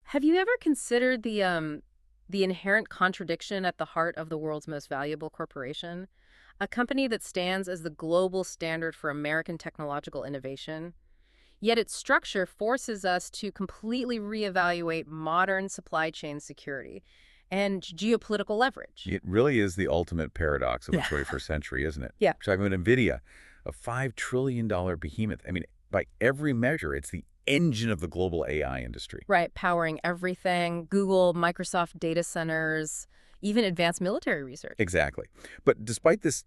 Have you ever considered the inherent contradiction at the heart of the world's most valuable corporation? A company that stands as the global standard for American technological innovation, yet its structure forces us to completely reevaluate modern supply chain security and geopolitical leverage. It really is the ultimate paradox of the Yeah. 21st century, isn't it? Yeah. We're talking about Nvidia, a $5 trillion behemoth. I mean, by every measure, it's the engine of the global AI industry. Right, powering everything, Google, Microsoft data centers, even advanced military research. Exactly. But despite this,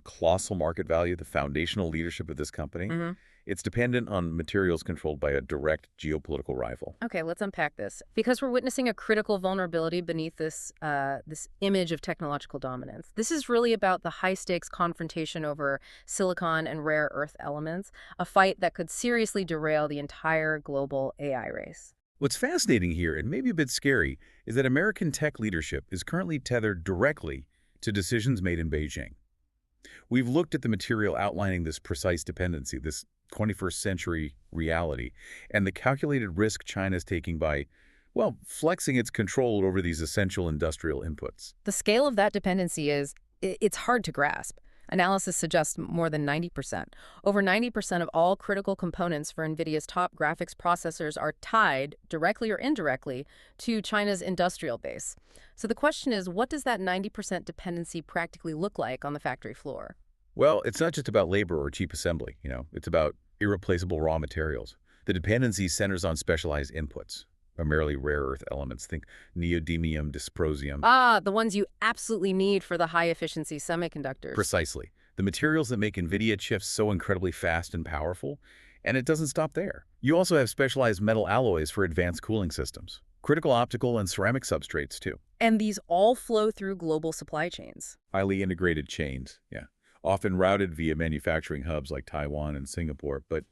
colossal market value, the foundational leadership of this company, Mhm. it's dependent on materials controlled by a direct geopolitical rival. Okay, let's unpack this because we're witnessing a critical vulnerability beneath this image of technological dominance. This is really about the high-stakes confrontation over silicon and rare earth elements, a fight that could seriously derail the entire global AI race. What's fascinating here, and maybe a bit scary, is that American tech leadership is currently tethered directly to decisions made in Beijing. We've looked at the material outlining this precise dependency, this 21st century reality, and the calculated risk China is taking by, well, flexing its control over these essential industrial inputs. The scale of that dependency it's hard to grasp. Analysis suggests more than 90%. Over 90% of all critical components for NVIDIA's top graphics processors are tied, directly or indirectly, to China's industrial base. So the question is, what does that 90% dependency practically look like on the factory floor? Well, it's not just about labor or cheap assembly, it's about irreplaceable raw materials. The dependency centers on specialized inputs, primarily rare earth elements. Think neodymium, dysprosium. Ah, the ones you absolutely need for the high-efficiency semiconductors. Precisely. The materials that make NVIDIA chips so incredibly fast and powerful, and it doesn't stop there. You also have specialized metal alloys for advanced cooling systems, critical optical and ceramic substrates, too. And these all flow through global supply chains. Highly integrated chains, yeah. Often routed via manufacturing hubs like Taiwan and Singapore, but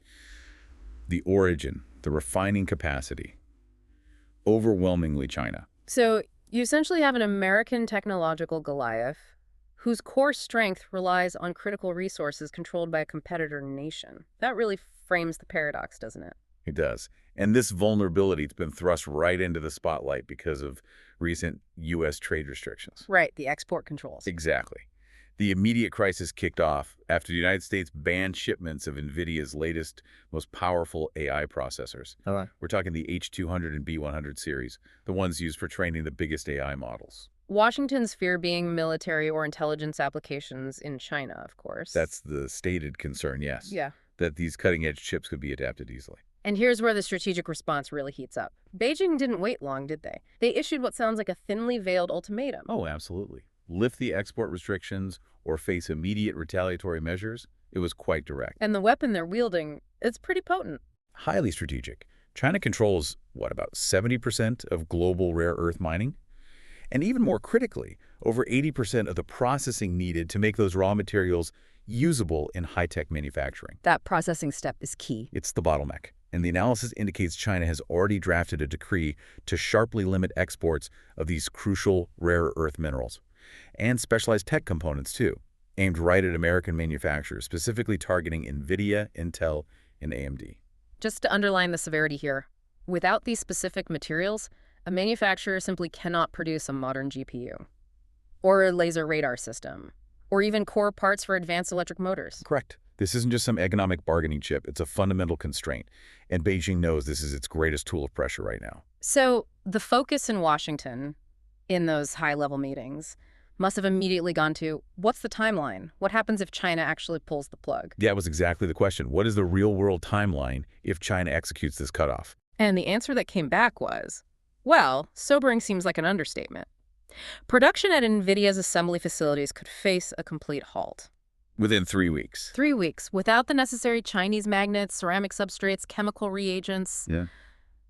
the origin, the refining capacity, overwhelmingly China. So you essentially have an American technological Goliath whose core strength relies on critical resources controlled by a competitor nation. That really frames the paradox, doesn't it? It does. And this vulnerability has been thrust right into the spotlight because of recent U.S. trade restrictions. Right, the export controls. Exactly. The immediate crisis kicked off after the United States banned shipments of NVIDIA's latest, most powerful AI processors. All right. We're talking the H200 and B100 series, the ones used for training the biggest AI models. Washington's fear being military or intelligence applications in China, of course. That's the stated concern, yes. Yeah. That these cutting-edge chips could be adapted easily. And here's where the strategic response really heats up. Beijing didn't wait long, did they? They issued what sounds like a thinly veiled ultimatum. Oh, absolutely. Lift the export restrictions or face immediate retaliatory measures. It was quite direct. And the weapon they're wielding, it's pretty potent. Highly strategic. China controls, about 70% of global rare earth mining? And even more critically, over 80% of the processing needed to make those raw materials usable in high-tech manufacturing. That processing step is key. It's the bottleneck. And the analysis indicates China has already drafted a decree to sharply limit exports of these crucial rare earth minerals. And specialized tech components, too, aimed right at American manufacturers, specifically targeting Nvidia, Intel, and AMD. Just to underline the severity here, without these specific materials, a manufacturer simply cannot produce a modern GPU, or a laser radar system, or even core parts for advanced electric motors. Correct. This isn't just some economic bargaining chip. It's a fundamental constraint. And Beijing knows this is its greatest tool of pressure right now. So the focus in Washington, in those high-level meetings, must have immediately gone to, what's the timeline? What happens if China actually pulls the plug? That was exactly the question. What is the real-world timeline if China executes this cutoff? And the answer that came back was, well, sobering seems like an understatement. Production at NVIDIA's assembly facilities could face a complete halt. Within 3 weeks. 3 weeks, without the necessary Chinese magnets, ceramic substrates, chemical reagents. Yeah.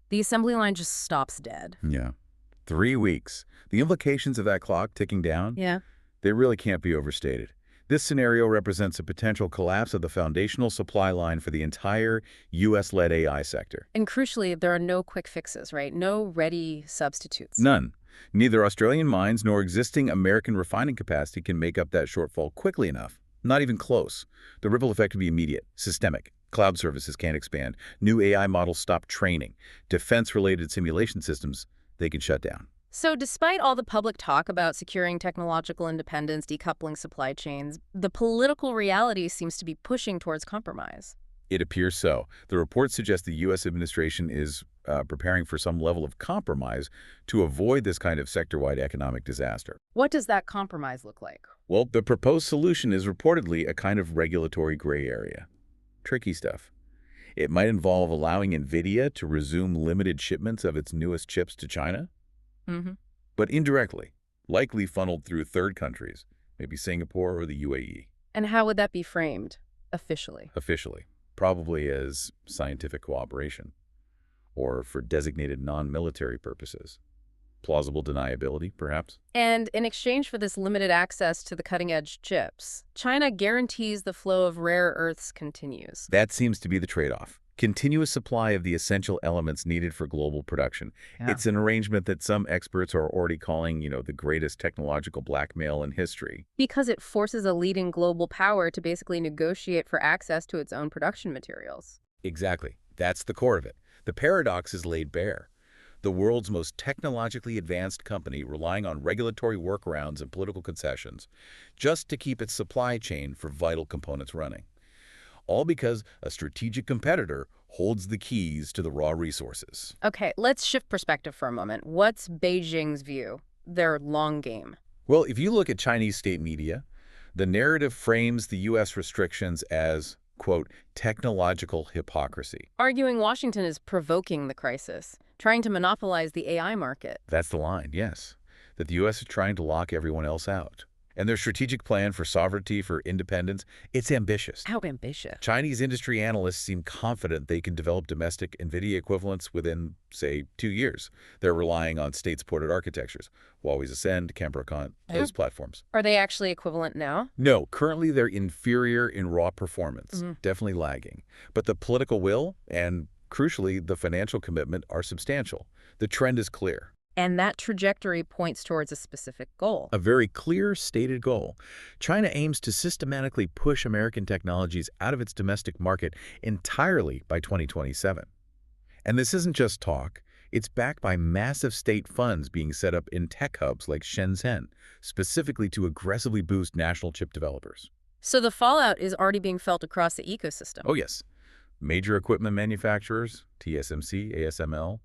The assembly line just stops dead. Yeah. 3 weeks. The implications of that clock ticking down, Yeah. they really can't be overstated. This scenario represents a potential collapse of the foundational supply line for the entire U.S.-led AI sector. And crucially, there are no quick fixes, right? No ready substitutes. None. Neither Australian mines nor existing American refining capacity can make up that shortfall quickly enough. Not even close. The ripple effect would be immediate, systemic, Cloud services can't expand. New AI models stop training. Defense-related simulation systems, they can shut down. So, despite all the public talk about securing technological independence, decoupling supply chains, the political reality seems to be pushing towards compromise. It appears so. The report suggests the U.S. administration is preparing for some level of compromise to avoid this kind of sector-wide economic disaster. What does that compromise look like? Well, the proposed solution is reportedly a kind of regulatory gray area. Tricky stuff. It might involve allowing Nvidia to resume limited shipments of its newest chips to China, Hmm. but indirectly, likely funneled through third countries, maybe Singapore or the UAE, And how would that be framed officially? officially, probably as scientific cooperation or for designated non-military purposes. Plausible deniability, perhaps? And in exchange for this limited access to the cutting-edge chips, China guarantees the flow of rare earths continues. That seems to be the trade-off. Continuous supply of the essential elements needed for global production. Yeah. It's an arrangement that some experts are already calling, the greatest technological blackmail in history. Because it forces a leading global power to basically negotiate for access to its own production materials. Exactly. That's the core of it. The paradox is laid bare. The world's most technologically advanced company relying on regulatory workarounds and political concessions just to keep its supply chain for vital components running. All because a strategic competitor holds the keys to the raw resources. Okay, let's shift perspective for a moment. What's Beijing's view, their long game? Well, if you look at Chinese state media, the narrative frames the U.S. restrictions as, quote, technological hypocrisy. Arguing Washington is provoking the crisis, trying to monopolize the AI market. That's the line, yes, that the U.S. is trying to lock everyone else out. And their strategic plan for sovereignty, for independence, it's ambitious. How ambitious. Chinese industry analysts seem confident they can develop domestic Nvidia equivalents within, say, 2 years. They're relying on state-supported architectures, Huawei's Ascend, Cambricon, those platforms. Are they actually equivalent now? No, currently they're inferior in raw performance, definitely lagging. But the political will and, crucially, the financial commitment are substantial. The trend is clear. And that trajectory points towards a specific goal. A very clear stated goal. China aims to systematically push American technologies out of its domestic market entirely by 2027. And this isn't just talk. It's backed by massive state funds being set up in tech hubs like Shenzhen, specifically to aggressively boost national chip developers. So the fallout is already being felt across the ecosystem. Oh, yes. Major equipment manufacturers, TSMC, ASML,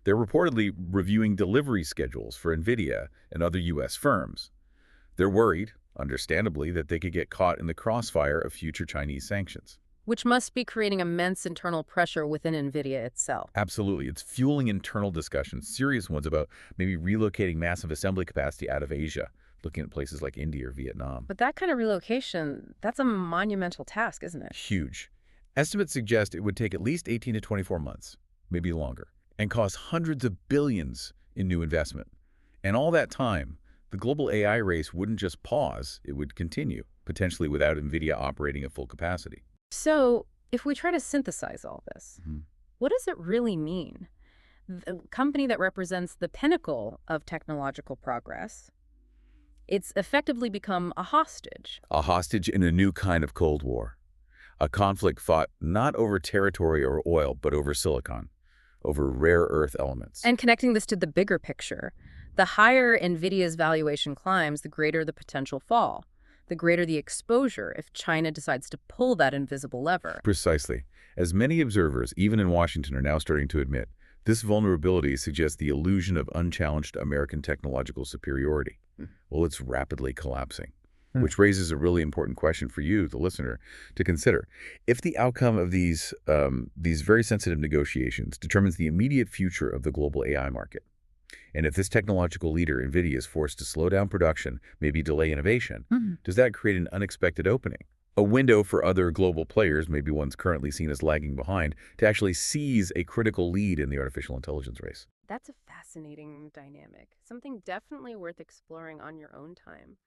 they're reportedly reviewing delivery schedules for Nvidia and other U.S. firms. They're worried, understandably, that they could get caught in the crossfire of future Chinese sanctions. Which must be creating immense internal pressure within Nvidia itself. Absolutely. It's fueling internal discussions, serious ones about maybe relocating massive assembly capacity out of Asia, looking at places like India or Vietnam. But that kind of relocation, that's a monumental task, isn't it? Huge. Estimates suggest it would take at least 18 to 24 months, maybe longer, and cost hundreds of billions in new investment. And all that time, the global AI race wouldn't just pause, it would continue, potentially without Nvidia operating at full capacity. So if we try to synthesize all this, Mhm. what does it really mean? The company that represents the pinnacle of technological progress, it's effectively become a hostage. A hostage in a new kind of Cold War. A conflict fought not over territory or oil, but over silicon, over rare earth elements. And connecting this to the bigger picture, the higher NVIDIA's valuation climbs, the greater the potential fall, the greater the exposure if China decides to pull that invisible lever. Precisely. As many observers, even in Washington, are now starting to admit, this vulnerability suggests the illusion of unchallenged American technological superiority. Well, it's rapidly collapsing, which raises a really important question for you, the listener, to consider. If the outcome of these very sensitive negotiations determines the immediate future of the global AI market, and if this technological leader, Nvidia, is forced to slow down production, maybe delay innovation, does that create an unexpected opening? A window for other global players, maybe ones currently seen as lagging behind, to actually seize a critical lead in the artificial intelligence race. That's a fascinating dynamic, something definitely worth exploring on your own time.